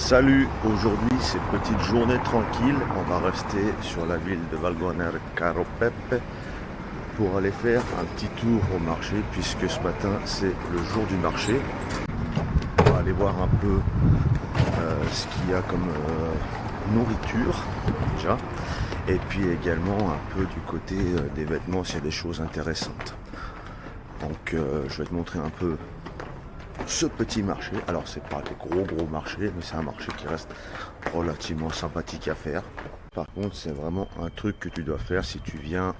Salut, aujourd'hui c'est petite journée tranquille, on va rester sur la ville de Valgoner Caropepe pour aller faire un petit tour au marché puisque ce matin c'est le jour du marché. On va aller voir un peu ce qu'il y a comme nourriture déjà et puis également un peu du côté des vêtements s'il y a des choses intéressantes. Donc je vais te montrer un peu ce petit marché. Alors c'est pas des gros marchés, mais c'est un marché qui reste relativement sympathique à faire. Par contre c'est vraiment un truc que tu dois faire si tu viens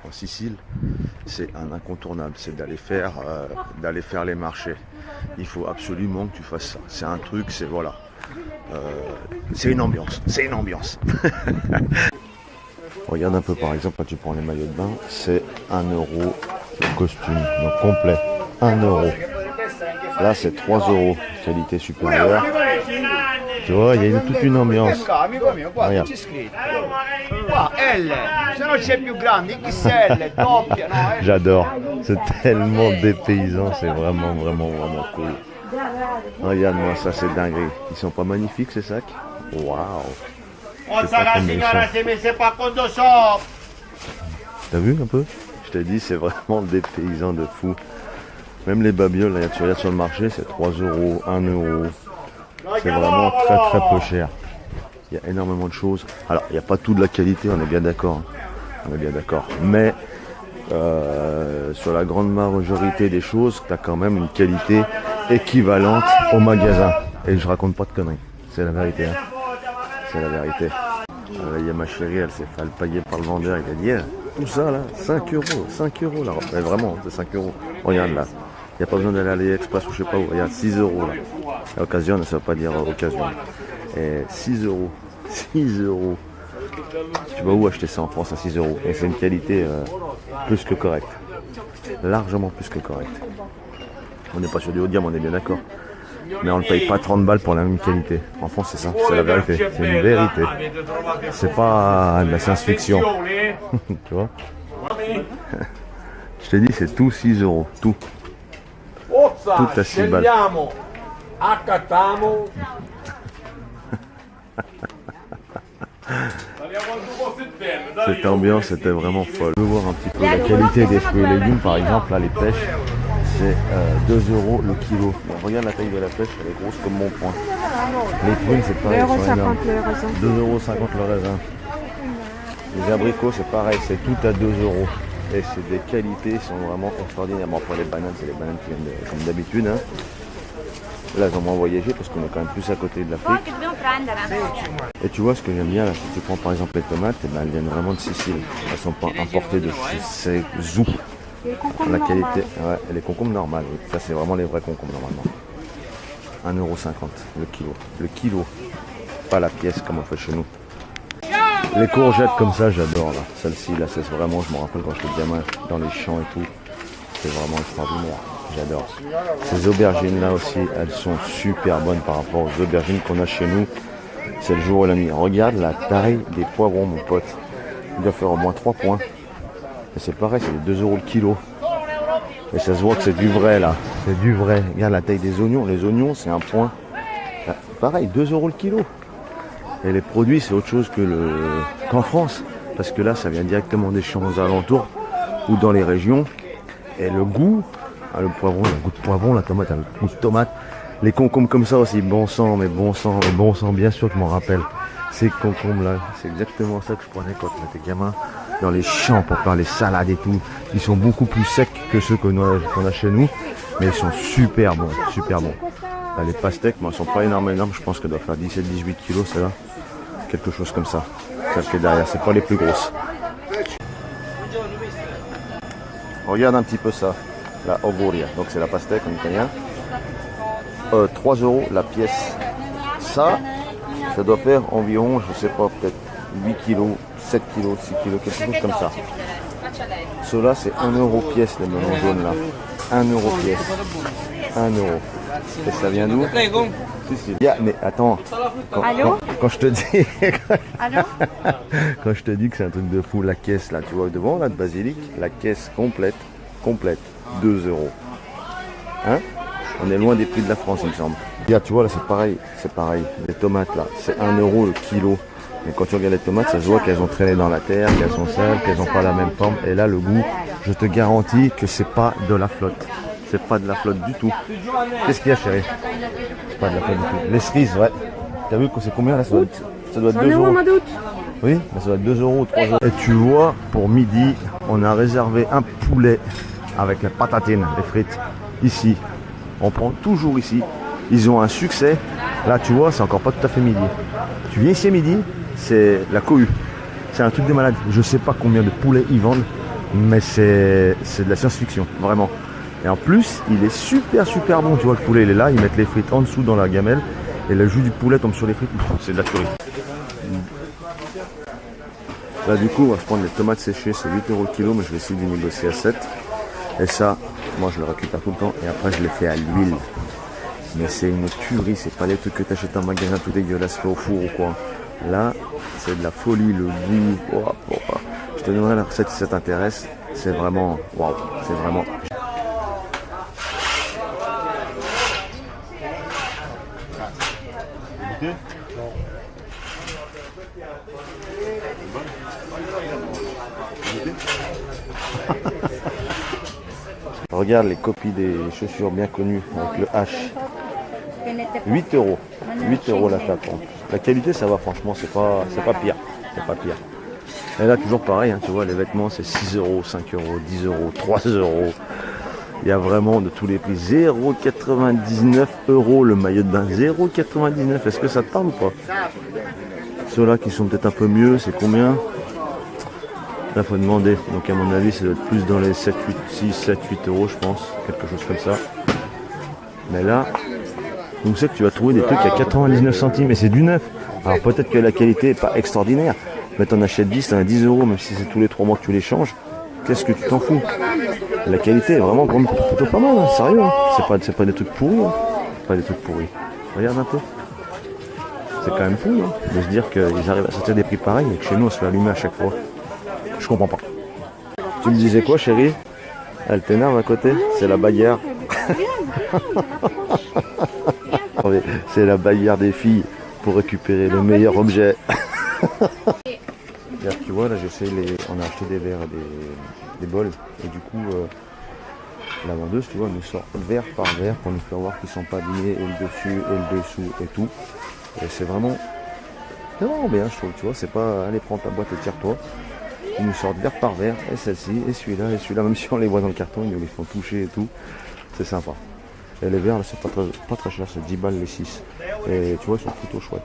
en Sicile. C'est un incontournable, c'est d'aller faire les marchés. Il faut absolument que tu fasses ça. C'est un truc, c'est voilà. C'est une ambiance, Regarde un peu par exemple quand tu prends les maillots de bain, c'est 1 euro le costume, donc complet, 1 euro. Là c'est 3 euros, qualité supérieure. Tu vois, il y a toute une ambiance. Regarde. J'adore, c'est tellement dépaysant, c'est vraiment cool. Regarde-moi ça, c'est dingue. Ils sont pas magnifiques ces sacs? Waouh. T'as vu un peu? Je t'ai dit, c'est vraiment dépaysant de fou. Même les babioles, là, tu regardes sur le marché, c'est 3 euros, 1 euro. C'est vraiment très peu cher. Il y a énormément de choses. Alors, il n'y a pas tout de la qualité, on est bien d'accord. Mais sur la grande majorité des choses, tu as quand même une qualité équivalente au magasin. Et je raconte pas de conneries. C'est la vérité. Hein. C'est la vérité. Il y a ma chérie, elle s'est fait alpaguer par le vendeur. Il a dit, tout ça là, 5 euros là. Mais vraiment, c'est 5 euros. Regarde là. Il n'y a pas besoin d'aller à l'Aliexpress ou je sais pas où. Regarde, 6 euros là. Et occasion, ça ne veut pas dire occasion. Et 6 euros. 6 euros. Tu vas où acheter ça en France à 6 euros? Et c'est une qualité plus que correcte. Largement plus que correcte. On n'est pas sur du haut de gamme, on est bien d'accord. Mais on ne paye pas 30 balles pour la même qualité. En France, c'est ça, c'est la vérité. C'est une vérité. C'est pas de la science-fiction. Tu vois? Je t'ai dit, c'est tout 6 euros. Tout. Tout à 6 balles. Cette ambiance était vraiment folle. Je veux voir un petit peu la qualité des fruits et légumes. Par exemple, là, les pêches, c'est 2 euros le kilo. Bon, regarde la taille de la pêche, elle est grosse comme mon poing. Les prunes, c'est pareil, elles sont énormes. 2,50 euros le raisin. Les abricots, c'est pareil, c'est tout à 2 euros. Et c'est des qualités qui sont vraiment extraordinaires. Bon, pour les bananes, c'est les bananes qui viennent comme d'habitude. Hein. Là, ils ont moins voyagé parce qu'on est quand même plus à côté de l'Afrique. Et tu vois ce que j'aime bien là, si tu prends par exemple les tomates, eh ben, elles viennent vraiment de Sicile. Elles ne sont pas importées de Zou. La qualité, ouais, les concombres normales, oui. Ça c'est vraiment les vrais concombres normalement. 1,50 € le kilo. Le kilo, pas la pièce comme on fait chez nous. Les courgettes comme ça, j'adore là. Celle-ci là, c'est vraiment, je me rappelle quand j'étais gamin dans les champs et tout. C'est vraiment extraordinaire. J'adore. Ces aubergines là aussi, elles sont super bonnes par rapport aux aubergines qu'on a chez nous. C'est le jour et la nuit. Regarde la taille des poivrons, mon pote. Il doit faire au moins 3 points. Et c'est pareil, c'est 2 euros le kilo. Et ça se voit que c'est du vrai là. C'est du vrai. Regarde la taille des oignons. Les oignons, c'est un point. Là, pareil, 2 euros le kilo. Et les produits, c'est autre chose qu'en France. Parce que là, ça vient directement des champs aux alentours ou dans les régions. Et le goût, le poivron, il y a un goût de poivron, la tomate, un goût de tomate. Les concombres comme ça aussi, bon sang, bien sûr que je m'en rappelle. Ces concombres là, c'est exactement ça que je prenais quand j'étais gamin. Dans les champs pour faire les salades et tout. Ils sont beaucoup plus secs que ceux qu'on a chez nous. Mais ils sont super bons, Là, les pastèques, moi, elles sont pas énormes. Je pense qu'elles doivent faire 17-18 kilos, celle-là. Quelque chose comme ça. Celle qui est derrière, c'est pas les plus grosses. Regarde un petit peu ça. La ogoria. Donc c'est la pastèque en italien. 3 euros la pièce. Ça doit faire environ, je sais pas, peut-être 8 kilos, 7 kilos, 6 kilos, quelque chose comme ça. Ceux-là, c'est 1 euro pièce, les melons jaunes là. 1 euro pièce. 1 euro. Et ça vient d'où? Si. Mais attends, quand je te dis quand je te dis que c'est un truc de fou, la caisse là, tu vois devant là de basilic, la caisse complète, 2 euros. Hein? On est loin des prix de la France, il me semble. Regarde, tu vois, là, c'est pareil. Les tomates, là, c'est 1 euro le kilo. Mais quand tu regardes les tomates, ça se voit qu'elles ont traîné dans la terre, qu'elles sont sales, qu'elles n'ont pas la même forme. Et là, le goût, je te garantis que c'est pas de la flotte. C'est pas de la flotte du tout. Qu'est-ce qu'il y a, chérie? C'est pas de la flotte du tout. Les cerises, ouais. T'as vu que c'est combien là? Ça doit être 2 euros. Oui, mais ça doit être 2 euros ou 3 euros. Et tu vois, pour midi, on a réservé un poulet avec les patatines, les frites, ici. On prend toujours ici. Ils ont un succès. Là, tu vois, c'est encore pas tout à fait midi. Tu viens ici à midi, c'est la cohue. C'est un truc de malade. Je sais pas combien de poulets ils vendent, mais c'est de la science-fiction, vraiment. Et en plus, il est super bon. Tu vois, le poulet, il est là. Ils mettent les frites en dessous dans la gamelle. Et le jus du poulet tombe sur les frites. C'est de la tuerie. Là, du coup, on va se prendre les tomates séchées. C'est 8 euros le kilo, mais je vais essayer de négocier à 7. Et ça, moi, je le récupère tout le temps. Et après, je les fais à l'huile. Mais c'est une tuerie. C'est pas les trucs que tu achètes en magasin tout dégueulasse fait au four ou quoi. Là, c'est de la folie. Le goût. Je te donnerai la recette si ça t'intéresse. C'est vraiment... Waouh. C'est vraiment... Regarde les copies des chaussures bien connues avec le H. 8 euros. 8 euros la tape. La qualité ça va franchement, c'est pas pire. C'est pas pire. Et là toujours pareil, hein, tu vois les vêtements c'est 6 euros, 5 euros, 10 euros, 3 euros. Il y a vraiment de tous les prix. 0,99 euros le maillot de bain. 0,99. Est-ce que ça te parle ou pas? Ceux-là qui sont peut-être un peu mieux, c'est combien? Là, faut demander. Donc, à mon avis, ça doit être plus dans les 7, 8, 6, 7, 8 euros, je pense. Quelque chose comme ça. Mais là, on sait que tu vas trouver des trucs à 99 centimes. Et c'est du neuf. Alors, peut-être que la qualité n'est pas extraordinaire. Mais t'en achètes 10, t'en as 10 euros, même si c'est tous les 3 mois que tu les changes. Qu'est-ce que tu t'en fous? La qualité est vraiment plutôt pas mal, hein, sérieux. Hein. C'est pas des trucs pourris. Hein. Pas des trucs pourris. Regarde un peu. C'est quand même fou hein, de se dire qu'ils arrivent à sortir des prix pareils et que chez nous on se fait allumer à chaque fois. Je comprends pas. Tu me disais quoi, chérie? Elle t'énerve à côté? C'est la bagarre. C'est la bagarre des filles pour récupérer le meilleur objet. Regarde, tu vois, là on a acheté des verres et des bols. Et du coup, la vendeuse, tu vois, nous sort verre par verre pour nous faire voir qu'ils sont pas abîmés, et le dessus, et le dessous, et tout. Et c'est vraiment bien, je trouve, tu vois, c'est pas, allez, prends ta boîte et tire-toi. Ils nous sortent verre par verre, et celle-ci, et celui-là, même si on les voit dans le carton, ils nous les font toucher et tout. C'est sympa. Et les verres, là, c'est pas très cher, c'est 10 balles les 6. Et tu vois, ils sont plutôt chouettes.